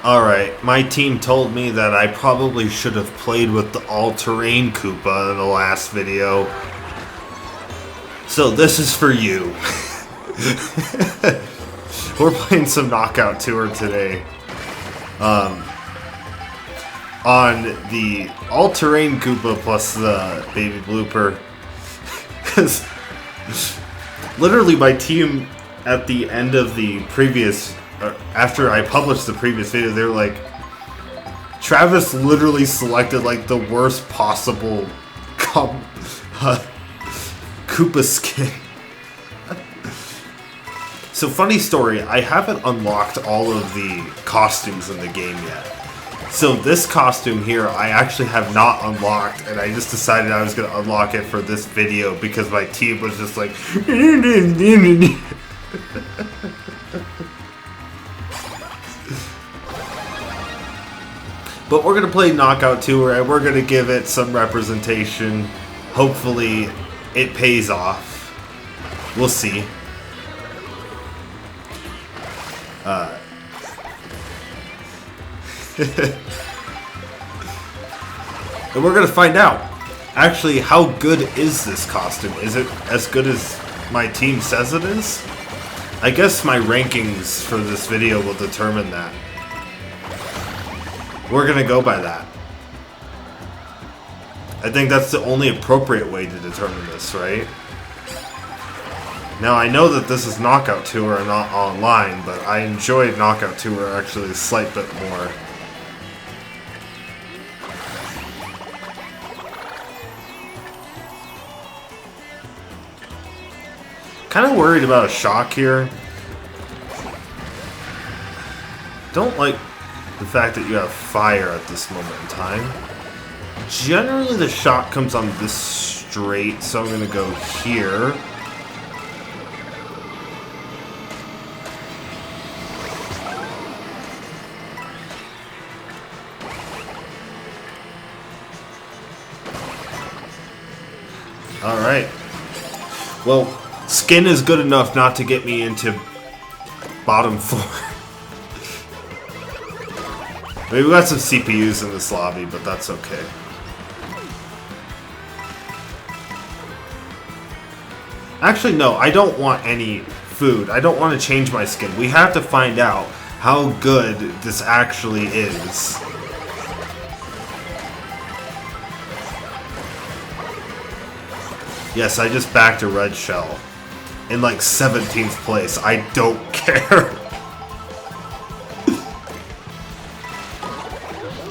Alright, my team told me that I probably should have played with the All-Terrain Koopa in the last video. So this is for you. We're playing some Knockout Tour today. On the All-Terrain Koopa plus the Baby Blooper. Because literally my team at the end of the previous... after I published the previous video, they were like, Travis literally selected like the worst possible Koopa skin. So funny story, I haven't unlocked all of the costumes in the game yet. So this costume here, I actually have not unlocked, and I just decided I was going to unlock it for this video because my team was just like... But we're going to play Knockout Tour, and we're going to give it some representation. Hopefully, it pays off. We'll see. And we're going to find out. Actually, how good is this costume? Is it as good as my team says it is? I guess my rankings for this video will determine that. We're gonna go by that. I think that's the only appropriate way to determine this, right? Now, I know that this is Knockout Tour and not online, but I enjoyed Knockout Tour actually a slight bit more. Kind of worried about a shock here. Don't like the fact that you have fire at this moment in time. Generally the shot comes on this straight, so I'm gonna go here. Alright. Well, skin is good enough not to get me into bottom 4. I mean, we got some CPUs in this lobby, but that's okay. Actually, no, I don't want any food. I don't want to change my skin. We have to find out how good this actually is. Yes, I just backed a red shell. In like 17th place. I don't care.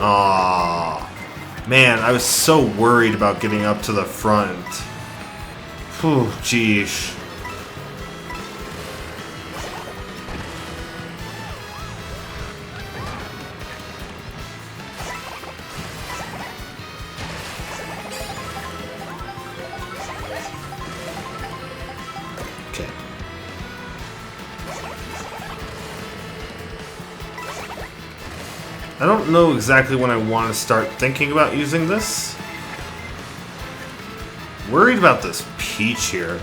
Aww. Man, I was so worried about getting up to the front. Whew, geesh. Okay. I don't know exactly when I want to start thinking about using this. Worried about this Peach here.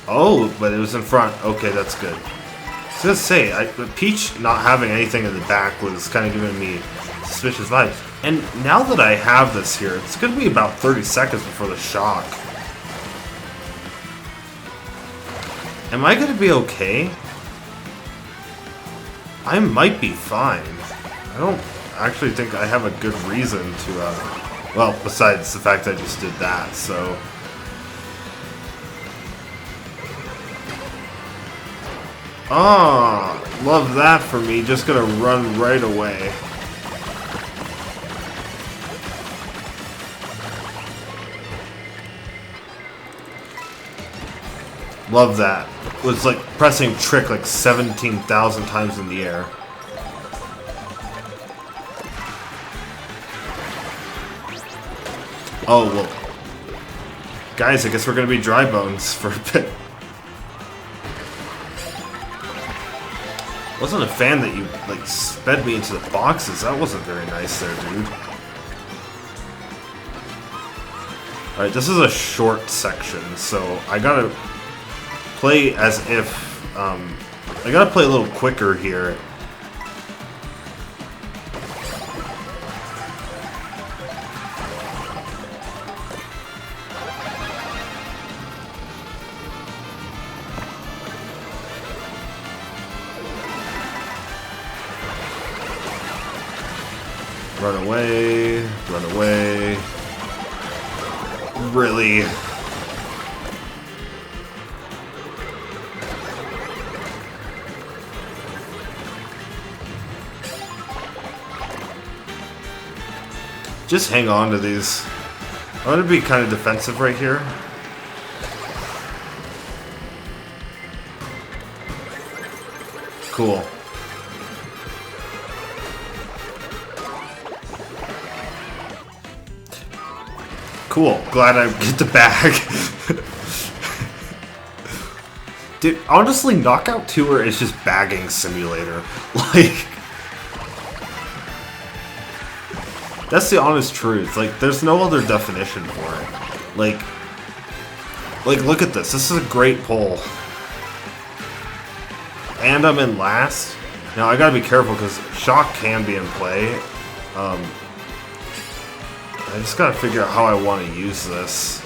Oh, but it was in front. Okay, that's good. I was gonna say, Peach not having anything in the back was kind of giving me suspicious vibes. And now that I have this here, it's gonna be about 30 seconds before the shock. Am I gonna be okay? I might be fine. I don't actually think I have a good reason to, well, besides the fact that I just did that, so. Ah, love that for me. Just gonna run right away. Love that. It was like pressing trick like 17,000 times in the air. Oh, well. Guys, I guess we're gonna be dry bones for a bit. Wasn't a fan that you, like, sped me into the boxes. That wasn't very nice there, dude. Alright, this is a short section, so I gotta play as if, I gotta play a little quicker here. Run away. Run away. Really? Just hang on to these. I'm gonna be kind of defensive right here. Cool. Cool. Glad I get the bag. Dude, honestly, Knockout Tour is just bagging simulator. Like, that's the honest truth. Like, there's no other definition for it. Like, look at this. This is a great pull. And I'm in last. Now, I gotta be careful because shock can be in play. I just gotta figure out how I want to use this.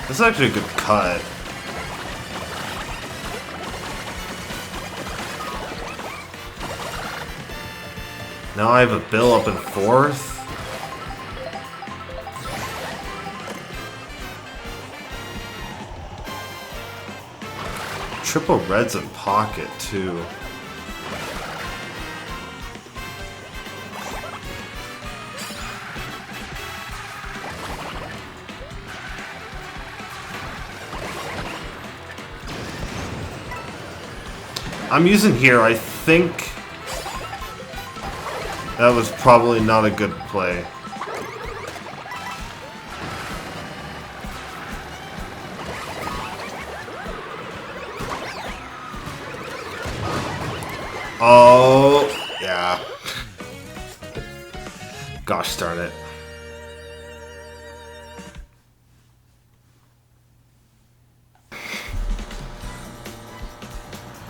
This is actually a good cut. Now I have a Bill up in fourth. Triple reds in pocket, too. I'm using here, I think that was probably not a good play. Oh, yeah. Gosh darn it.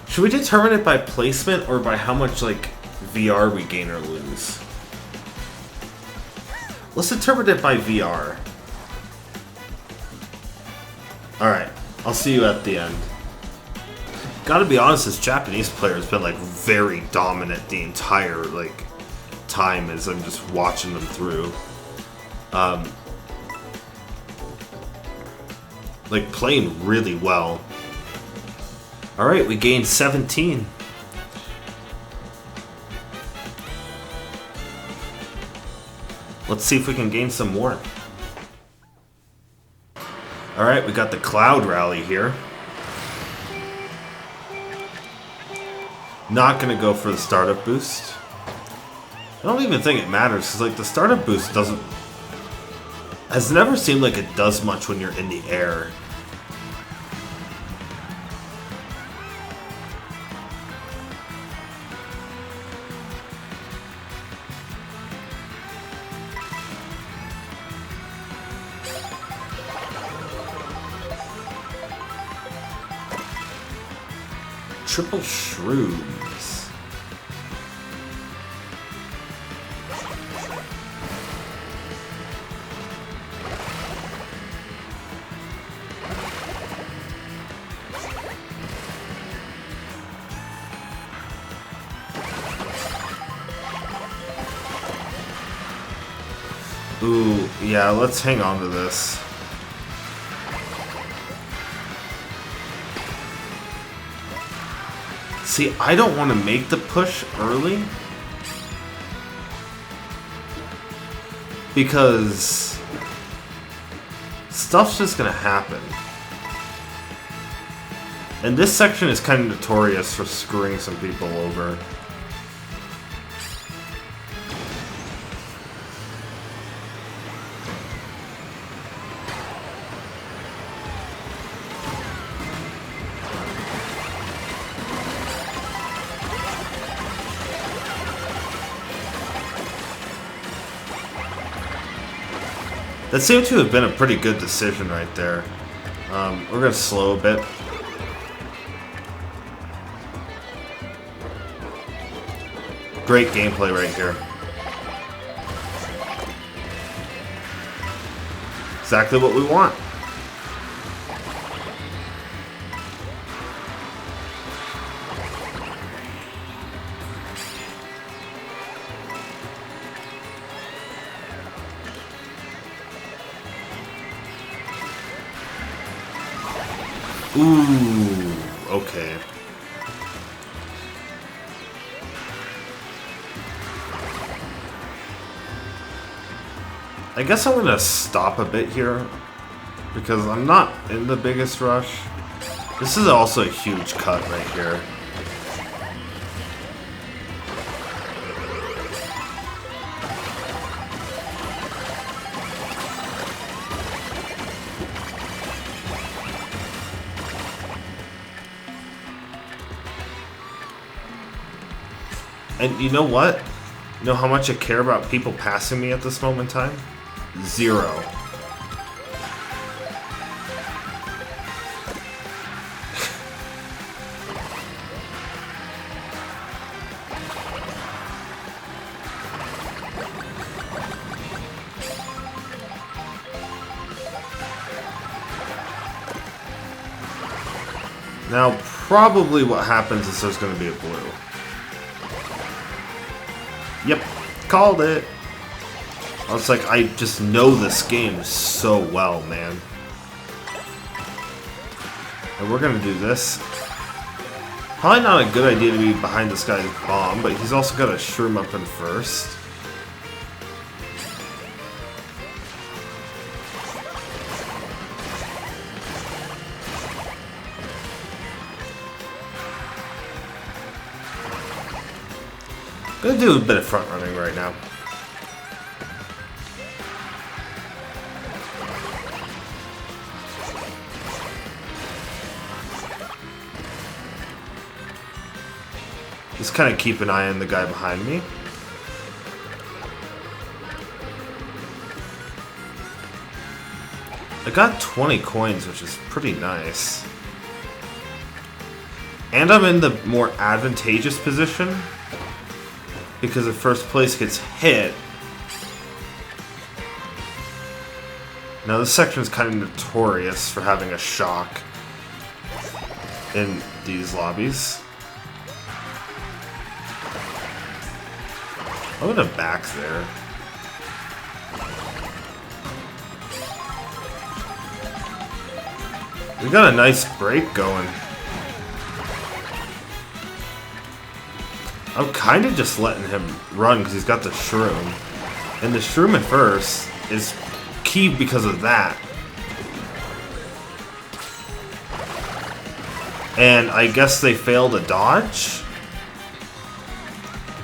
Should we determine it by placement or by how much, like, VR we gain or lose? Let's determine it by VR. Alright, I'll see you at the end. Gotta be honest, this Japanese player has been, like, very dominant the entire, like, time as I'm just watching them through. Like, playing really well. Alright, we gained 17. Let's see if we can gain some more. Alright, we got the Cloud Rally here. Not gonna go for the startup boost. I don't even think it matters, because like the startup boost has never seemed like it does much when you're in the air. Triple shrooms. Ooh, yeah, let's hang on to this. See, I don't want to make the push early because stuff's just gonna happen. And this section is kind of notorious for screwing some people over. That seemed to have been a pretty good decision right there. We're going to slow a bit. Great gameplay right here. Exactly what we want. Ooh, okay. I guess I'm gonna stop a bit here because I'm not in the biggest rush. This is also a huge cut right here. And you know what? You know how much I care about people passing me at this moment in time? 0. Now, probably what happens is there's going to be a blue. Yep, called it. I was like, I just know this game so well, man. And we're gonna do this. Probably not a good idea to be behind this guy's bomb, but he's also got a shroom up in first. I'm gonna do a bit of front running right now. Just kind of keep an eye on the guy behind me. I got 20 coins, which is pretty nice. And I'm in the more advantageous position because if first place gets hit. Now this section is kind of notorious for having a shock in these lobbies. I'm gonna back there. We got a nice break going. I'm kind of just letting him run because he's got the shroom. And the shroom at first is key because of that. And I guess they failed a dodge?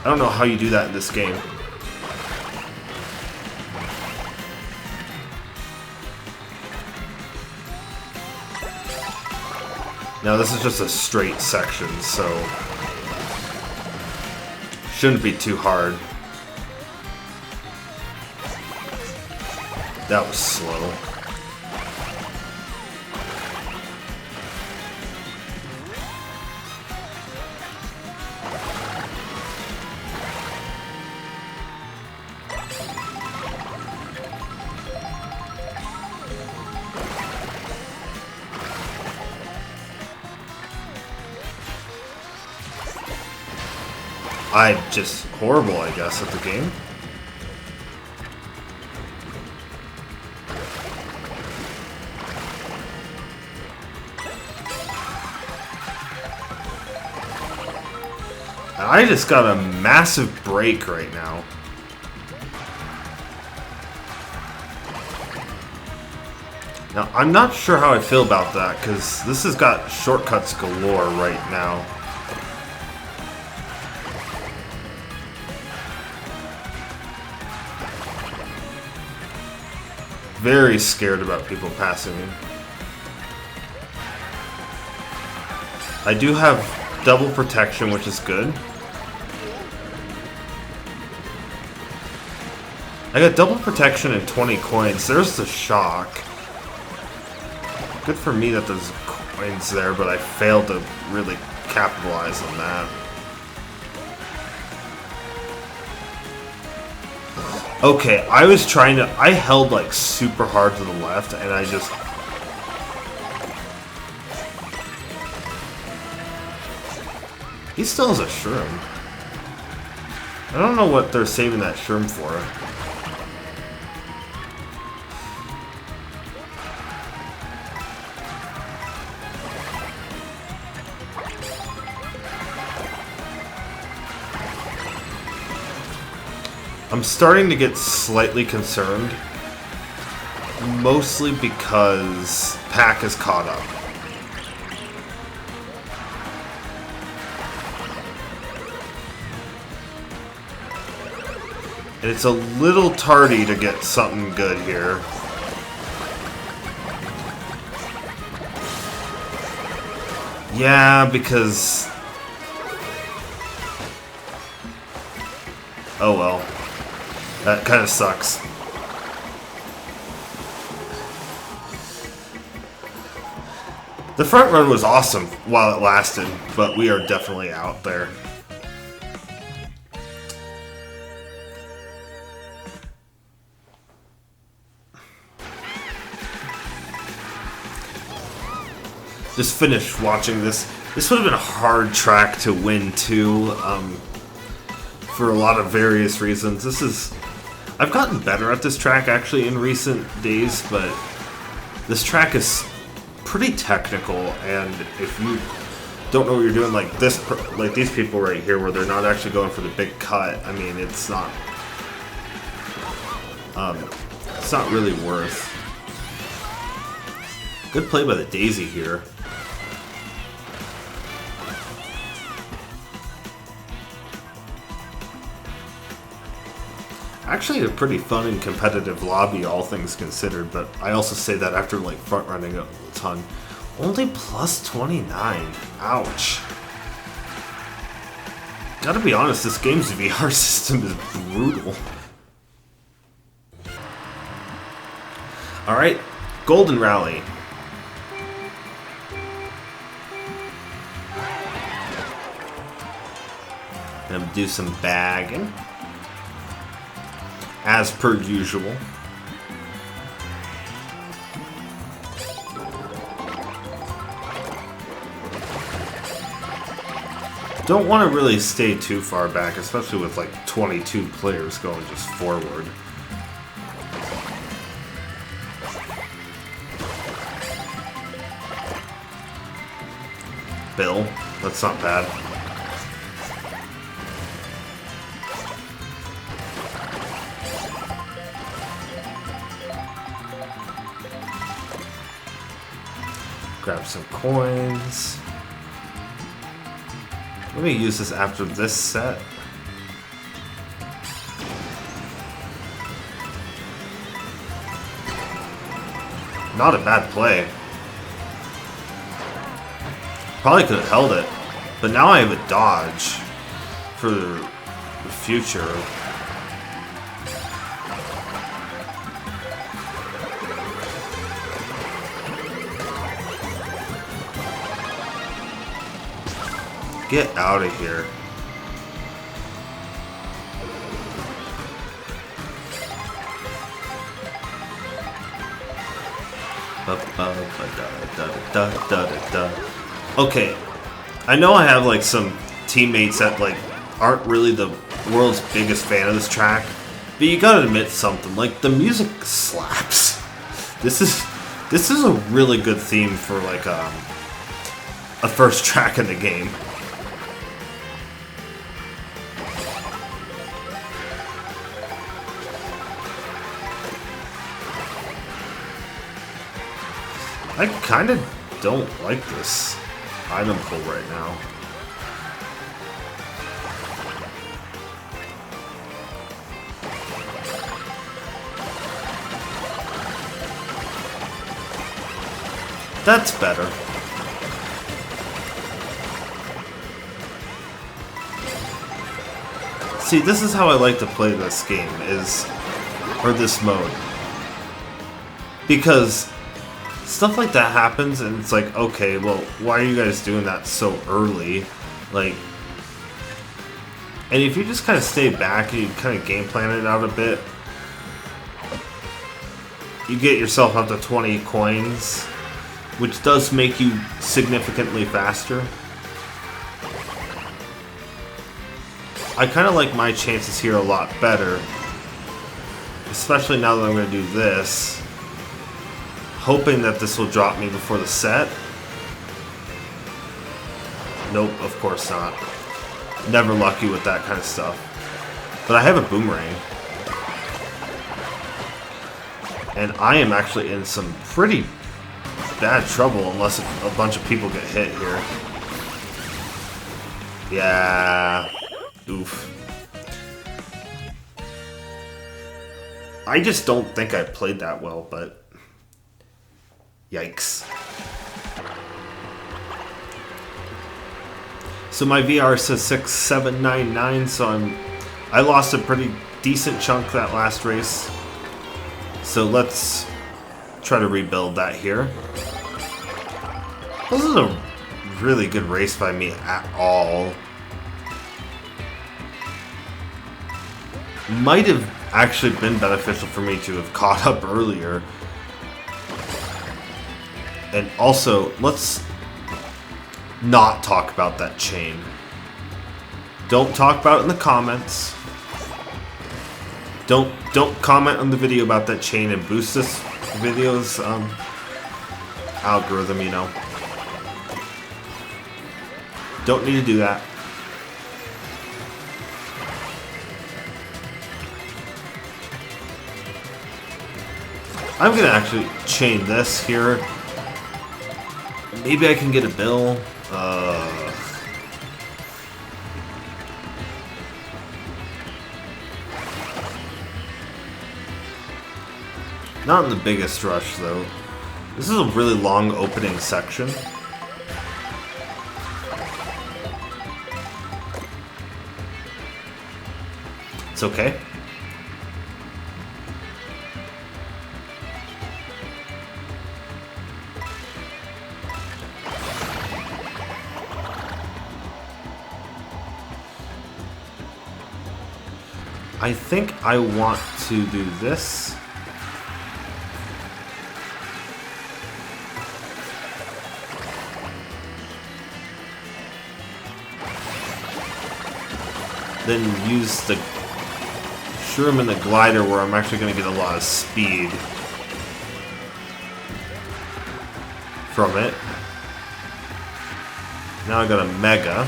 I don't know how you do that in this game. Now this is just a straight section, so shouldn't be too hard. That was slow. I'm just horrible, I guess, at the game. And I just got a massive break right now. Now, I'm not sure how I feel about that, because this has got shortcuts galore right now. Very scared about people passing me. I do have double protection, which is good. I got double protection and 20 coins. There's the shock. Good for me that there's coins there, but I failed to really capitalize on that. Okay, I was trying to... I held like super hard to the left and I just... He still has a shroom. I don't know what they're saving that shroom for. I'm starting to get slightly concerned, mostly because Pack is caught up. And it's a little tardy to get something good here. Yeah, because... oh well. That kind of sucks. The front run was awesome while it lasted, but we are definitely out there. Just finished watching this. This would have been a hard track to win too, for a lot of various reasons. This is... I've gotten better at this track actually in recent days, but this track is pretty technical, and if you don't know what you're doing, like this, like these people right here, where they're not actually going for the big cut, I mean, it's not really worth. Good play by the Daisy here. Actually a pretty fun and competitive lobby, all things considered, but I also say that after like front running a ton. Only plus 29. Ouch. Gotta be honest, this game's VR system is brutal. Alright, Golden Rally. Gonna do some bagging. As per usual. Don't want to really stay too far back, especially with like 22 players going just forward. Bill, that's not bad. Grab some coins. Let me use this after this set. Not a bad play. Probably could have held it, but now I have a dodge for the future. Get out of here. Okay, I know I have like some teammates that like aren't really the world's biggest fan of this track, but you gotta admit something, like the music slaps. This is a really good theme for like a first track in the game. I kind of don't like this item pull right now. That's better. See, this is how I like to play this game, or this mode. Because stuff like that happens, and it's like, okay, well, why are you guys doing that so early? Like, and if you just kind of stay back and you kind of game plan it out a bit, you get yourself up to 20 coins, which does make you significantly faster. I kind of like my chances here a lot better, especially now that I'm going to do this. Hoping that this will drop me before the set. Nope, of course not. Never lucky with that kind of stuff. But I have a boomerang. And I am actually in some pretty bad trouble unless a bunch of people get hit here. Yeah. Oof. I just don't think I played that well, but yikes. So my VR says 6799, so I lost a pretty decent chunk that last race. So let's try to rebuild that here. This is a really good race by me at all. Might have actually been beneficial for me to have caught up earlier. And also, let's not talk about that chain. Don't talk about it in the comments. Don't comment on the video about that chain and boost this video's algorithm, you know. Don't need to do that. I'm gonna actually chain this here. Maybe I can get a bill. Not in the biggest rush, though. This is a really long opening section. It's okay. I think I want to do this. Then use the shroom and the glider where I'm actually going to get a lot of speed from it. Now I got a mega.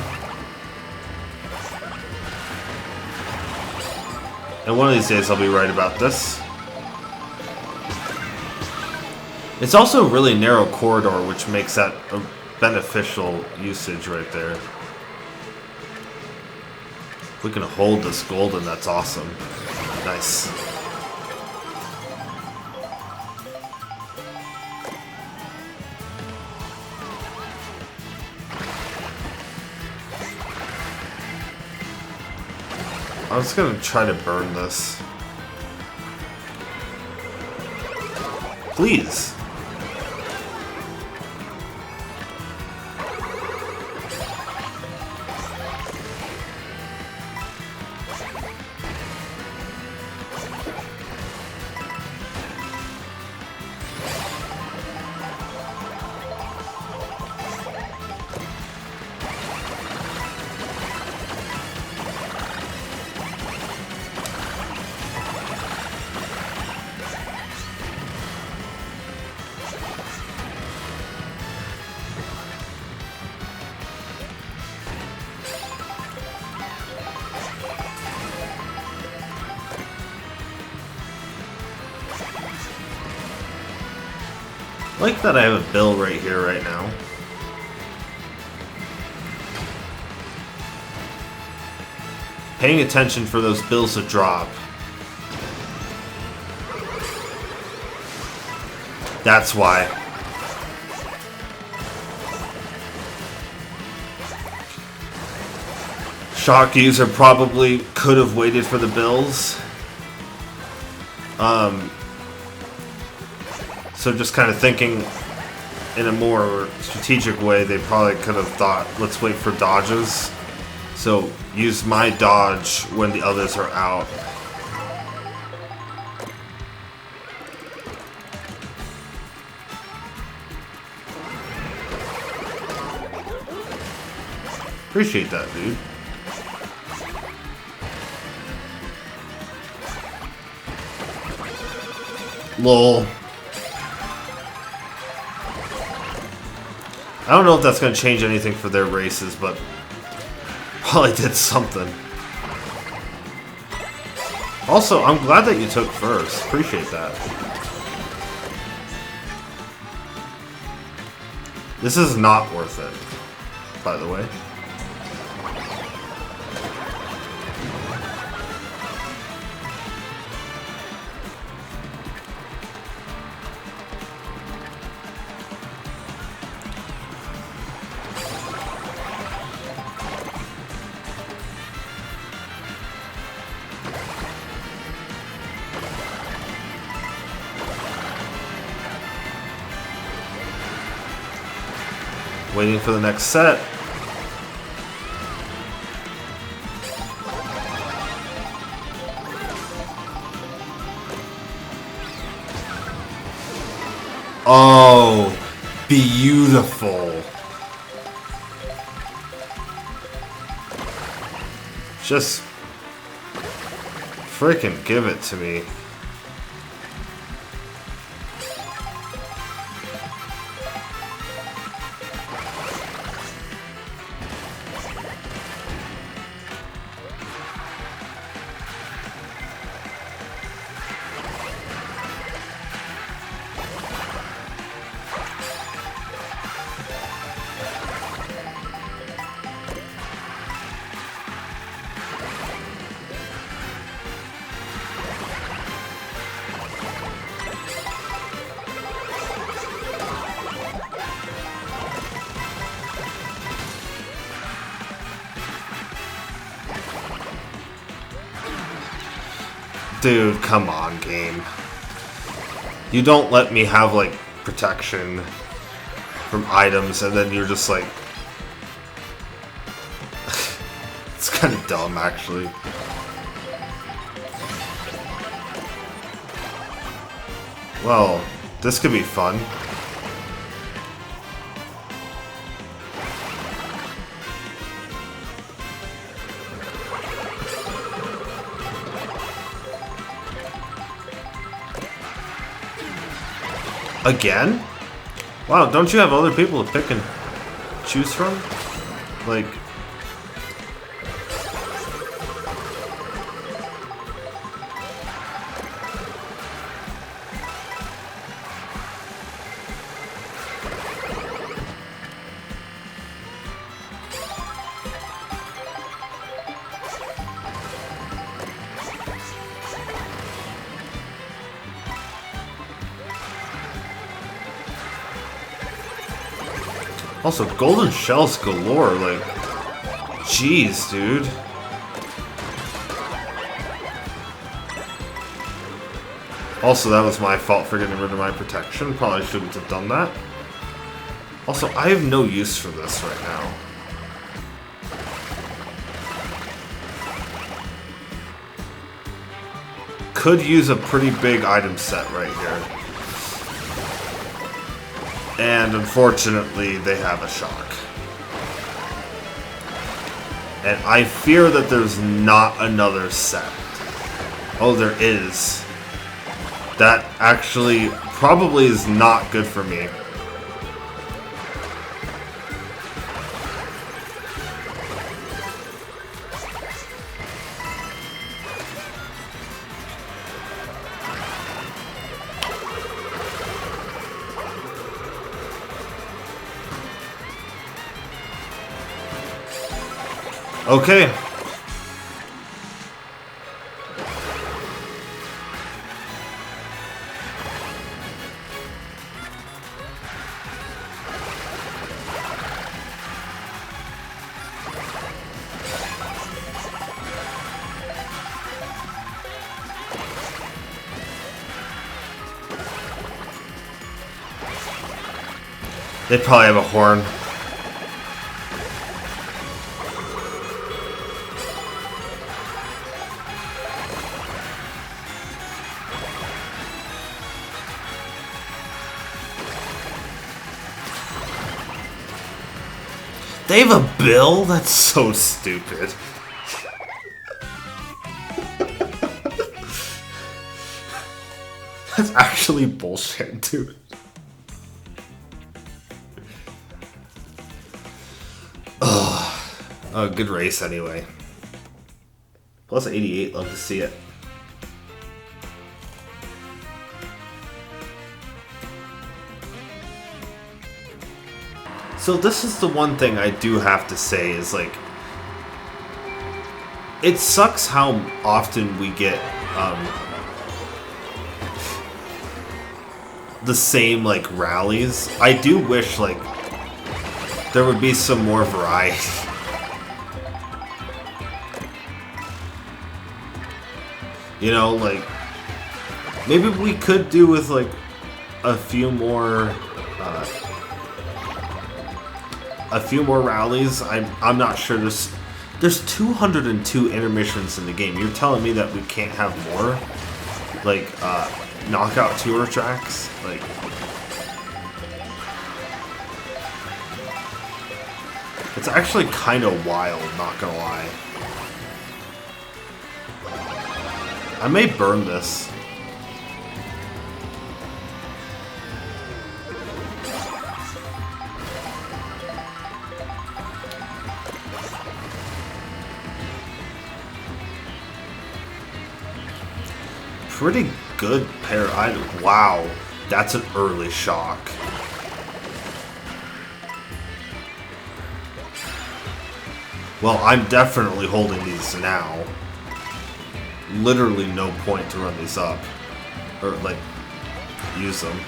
And one of these days I'll be right about this. It's also a really narrow corridor, which makes that a beneficial usage right there. If we can hold this golden, that's awesome. Nice. I was gonna try to burn this. Please. I like that I have a bill right here, right now. Paying attention for those bills to drop. That's why. Shock user probably could have waited for the bills. So just kind of thinking in a more strategic way, they probably could have thought, let's wait for dodges. So use my dodge when the others are out. Appreciate that, dude. Lol. I don't know if that's going to change anything for their races, but probably did something. Also, I'm glad that you took first. Appreciate that. This is not worth it, by the way. Waiting for the next set. Oh, beautiful. Just freaking give it to me. Dude, come on, game. You don't let me have, like, protection from items, and then you're just like... It's kind of dumb, actually. Well, this could be fun. Again? Wow, don't you have other people to pick and choose from? Like... Also, golden shells galore, like... Jeez, dude. Also, that was my fault for getting rid of my protection. Probably shouldn't have done that. Also, I have no use for this right now. Could use a pretty big item set right here. And unfortunately, they have a shock. And I fear that there's not another set. Oh, there is. That actually probably is not good for me. Okay. They probably have a horn. They have a bill? That's so stupid. That's actually bullshit, dude. Ugh. Oh, good race anyway. Plus 88, love to see it. So this is the one thing I do have to say is like, it sucks how often we get the same like rallies. I do wish like there would be some more variety. You know, like maybe we could do with like a few more rallies. I'm not sure. There's 202 intermissions in the game. You're telling me that we can't have more, like knockout tour tracks? Like, it's actually kind of wild. Not gonna lie. I may burn this. Pretty good pair. Wow, that's an early shock. Well, I'm definitely holding these now. Literally no point to run these up. Or, like, use them.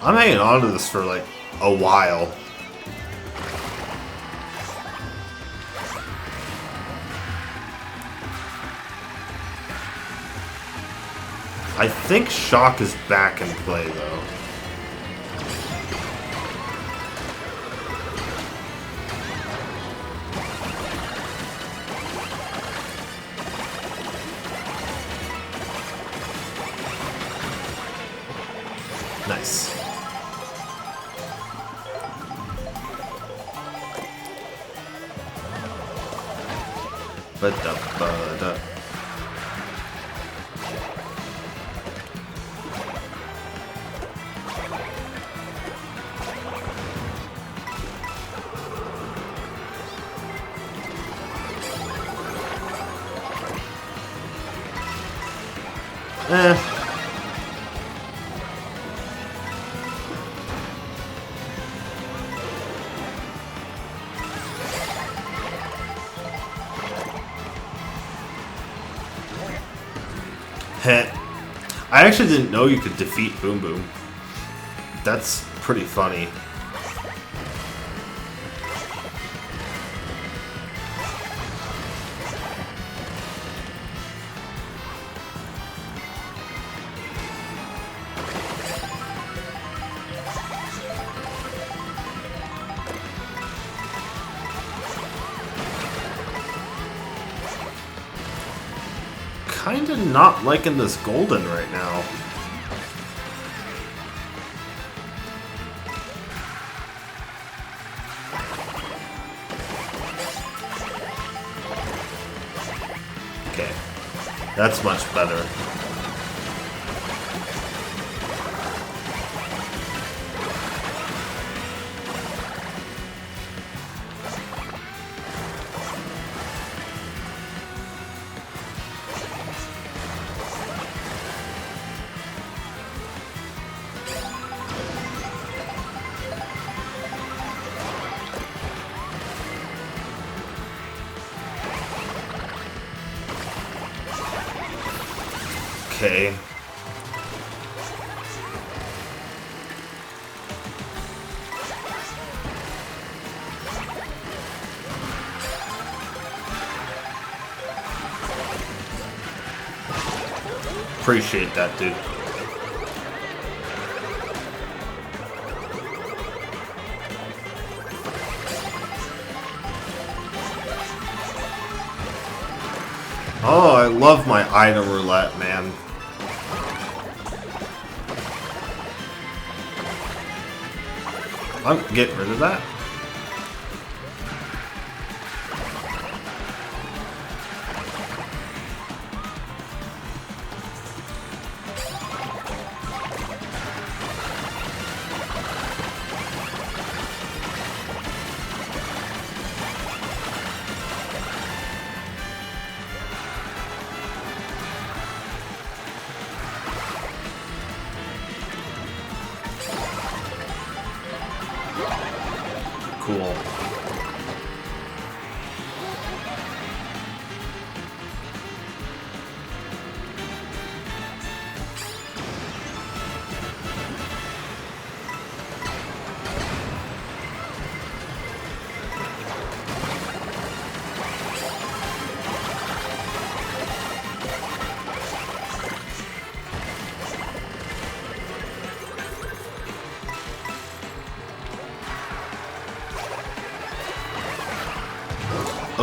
I'm hanging on to this for like a while. I think shock is back in play though. Nice. Ba-da-ba-da. I actually didn't know you could defeat Boom Boom. That's pretty funny. Kinda not liking this golden right now. Okay, that's much better. Okay. Appreciate that, dude. Oh, I love my item roulette, man. I'm getting rid of that.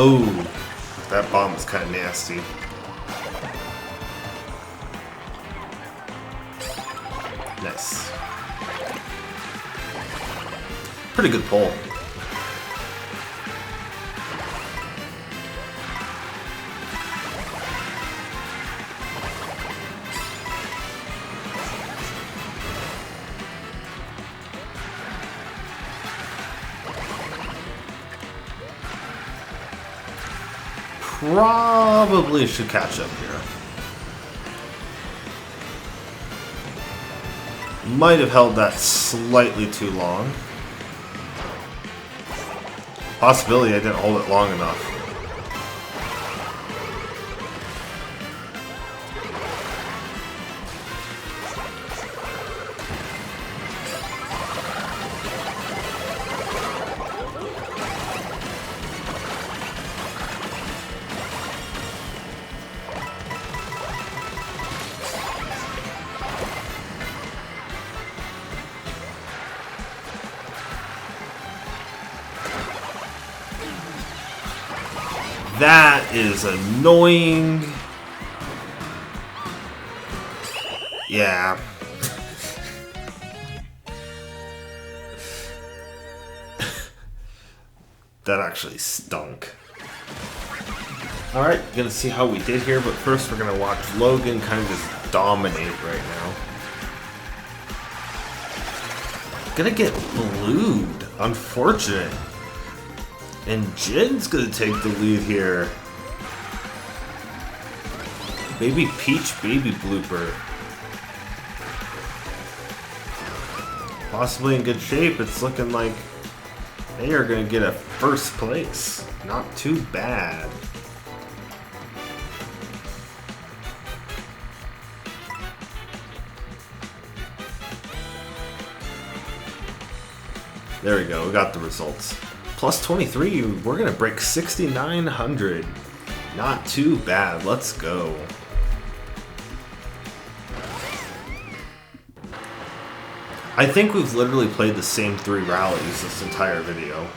Oh, that bomb is kind of nasty. Nice. Pretty good pull. Probably should catch up here. Might have held that slightly too long. Possibility I didn't hold it long enough. That is annoying. Yeah. That actually stunk. Alright, gonna see how we did here, but first we're gonna watch Logan kind of just dominate right now. Gonna get blued. Unfortunate. And Jin's gonna take the lead here. Baby Peach Baby Blooper. Possibly in good shape. It's looking like they are gonna get a first place. Not too bad. There we go, we got the results. Plus 23, we're gonna break 6,900. Not too bad, let's go. I think we've literally played the same 3 rallies this entire video.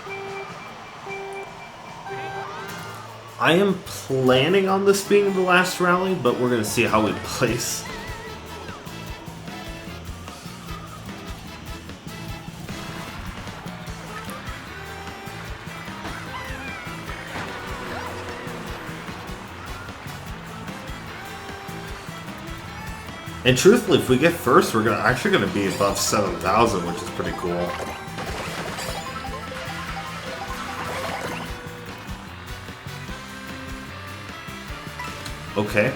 I am planning on this being the last rally, but we're gonna see how we place. And truthfully, if we get first, we're actually gonna be above 7,000, which is pretty cool. Okay.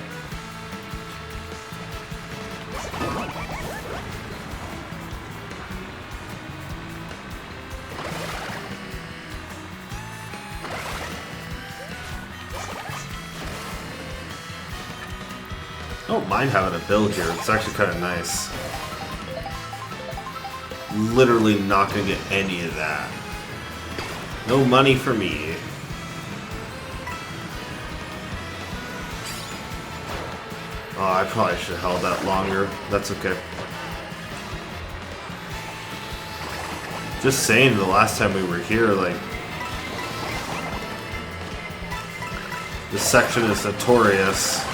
I don't mind having a bill here. It's actually kind of nice. Literally not gonna get any of that. No money for me. Oh, I probably should have held that longer. That's okay. Just saying, the last time we were here, like, this section is notorious.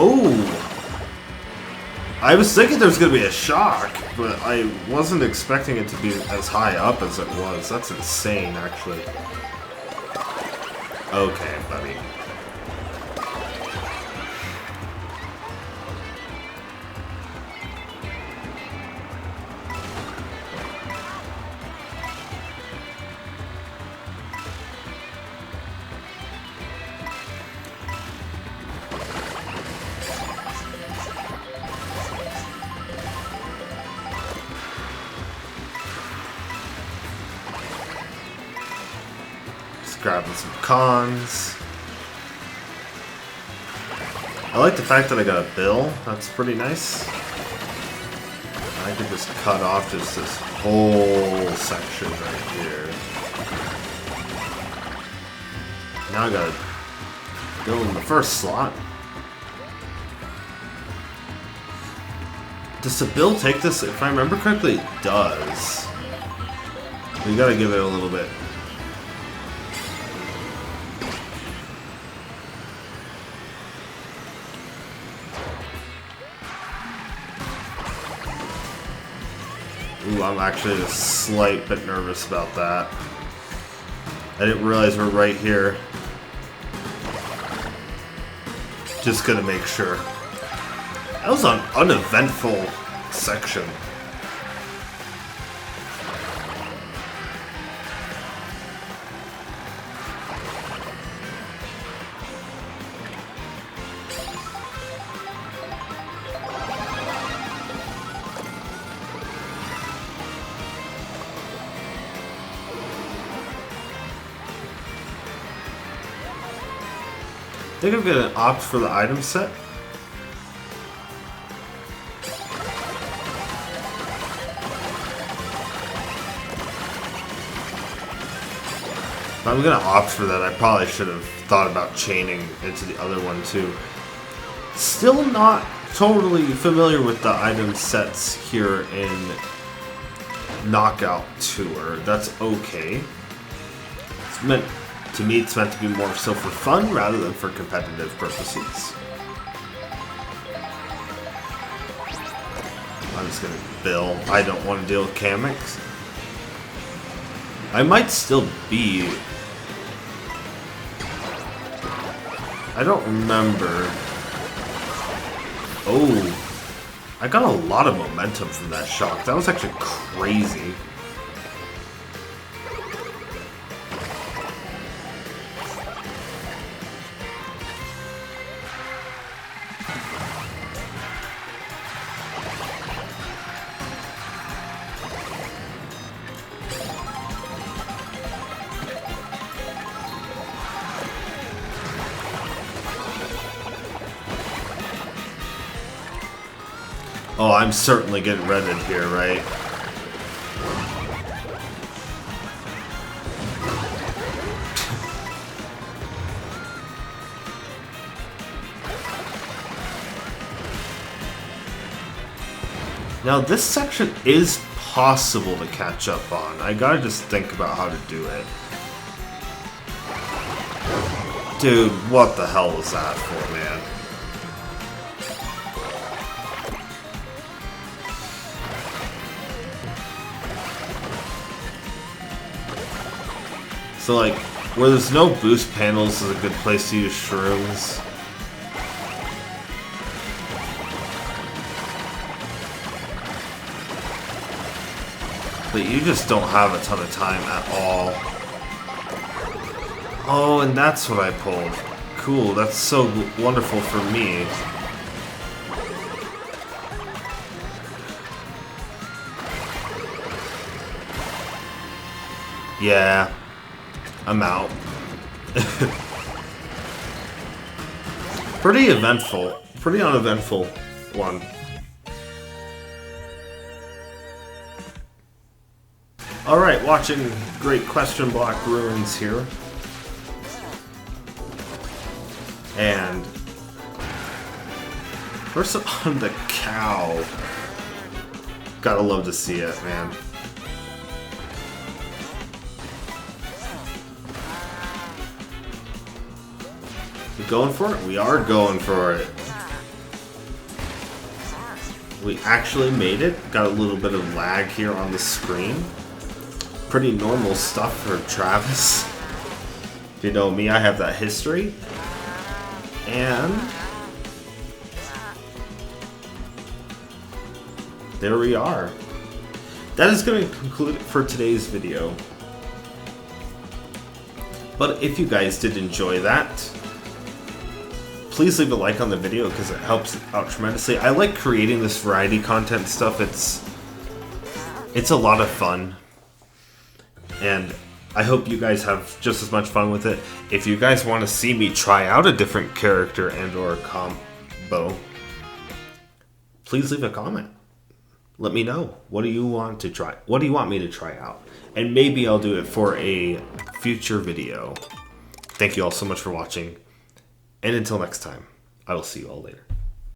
Oh! I was thinking there was going to be a shock, but I wasn't expecting it to be as high up as it was. That's insane, actually. Okay, buddy. Grabbing some cons. I like the fact that I got a bill. That's pretty nice. I could just cut off just this whole section right here. Now I gotta go in the first slot. Does the bill take this? If I remember correctly, it does. We gotta give it a little bit. Ooh, I'm actually a slight bit nervous about that. I didn't realize we're right here. Just gonna make sure. That was an uneventful section. I think I'm gonna opt for the item set. If I'm gonna opt for that, I probably should have thought about chaining into the other one too. Still not totally familiar with the item sets here in Knockout Tour. That's okay. It's meant, to me, it's meant to be more so for fun rather than for competitive purposes. I'm just gonna bill. I don't want to deal with Kamix. I might still be. I don't remember. Oh, I got a lot of momentum from that shock. That was actually crazy. Oh, I'm certainly getting redded here, right? Now, this section is possible to catch up on. I gotta just think about how to do it. Dude, what the hell was that for, man? So, like, where there's no boost panels is a good place to use shrooms. But you just don't have a ton of time at all. Oh, and that's what I pulled. Cool, that's so wonderful for me. Yeah. I'm out. Pretty eventful. Pretty uneventful one. Alright, watching Great Question Block Ruins here. And person on the cow. Gotta love to see it, man. We going for it? We are going for it. We actually made it. Got a little bit of lag here on the screen. Pretty normal stuff for Travis. If you know me, I have that history. And there we are. That is going to conclude it for today's video. But if you guys did enjoy that, please leave a like on the video because it helps out tremendously. I like creating this variety content stuff. It's a lot of fun. And I hope you guys have just as much fun with it. If you guys want to see me try out a different character and or combo, please leave a comment. Let me know. What do you want to try? What do you want me to try out? And maybe I'll do it for a future video. Thank you all so much for watching. And until next time, I will see you all later.